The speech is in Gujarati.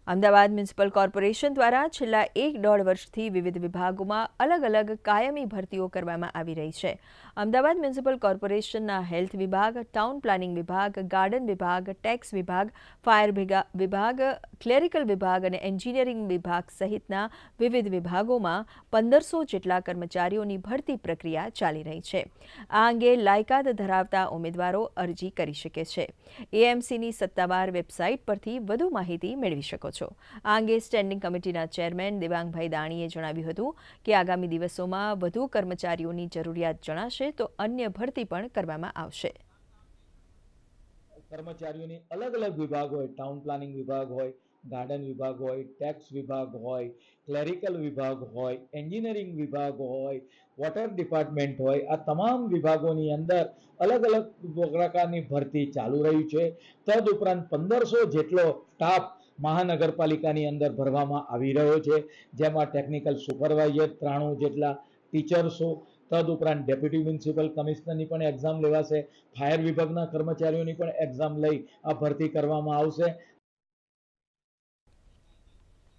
અમદાવાદ મ્યુનિસિપલ કોર્પોરેશન દ્વારા છેલ્લા 1.5 વર્ષથી વિવિધ વિભાગોમાં અલગ અલગ કાયમી ભરતીઓ કરવામાં આવી રહી છે. અમદાવાદ મ્યુનિસિપલ કોર્પોરેશનના હેલ્થ વિભાગ, ટાઉન પ્લાનિંગ વિભાગ, ગાર્ડન વિભાગ, ટેક્સ વિભાગ, ફાયર વિભાગ, ક્લેરિકલ વિભાગ અને એન્જિનિયરિંગ વિભાગ સહિતના વિવિધ વિભાગોમાં 1500 જેટલા કર્મચારીઓની ભરતી પ્રક્રિયા ચાલી રહી છે. આ અંગે લાયકાત ધરાવતા ઉમેદવારો અરજી કરી શકે છે. એએમસીની સત્તાવાર વેબસાઇટ પરથી વધુ માહિતી મેળવી શકો છો. આ અંગે સ્ટેન્ડિંગ કમિટીના ચેરમેન દેવાંગભાઈ દાણીએ જણાવ્યું હતું કે આગામી દિવસોમાં વધુ કર્મચારીઓની જરૂરિયાત જણાશે તો અન્ય ભરતી પણ કરવામાં આવશે. કર્મચારીઓની અલગ અલગ વિભાગ હોય, ટાઉન પ્લાનિંગ વિભાગ હોય, ગાર્ડન વિભાગ હોય, ટેક્સ વિભાગ હોય, ક્લેરિકલ વિભાગ હોય, એન્જિનિયરિંગ વિભાગ હોય, વોટર ડિપાર્ટમેન્ટ હોય, આ તમામ વિભાગોની અંદર અલગ અલગ પ્રકારની ભરતી ચાલુ રહી છે. તદુપરાંત 1500 જેટલો સ્ટાફ મહાનગરપાલિકાની અંદર ભરવામાં આવી રહ્યો છે, જેમાં ટેકનિકલ સુપરવાઇઝર 93 જેટલા, ટીચર્સો, તદુપરાંત ડેપ્યુટી મ્યુનિસિપલ કમિશનરની પણ એક્ઝામ લેવાશે, ફાયર વિભાગના કર્મચારીઓની પણ એક્ઝામ લઈ આ ભરતી કરવામાં આવશે.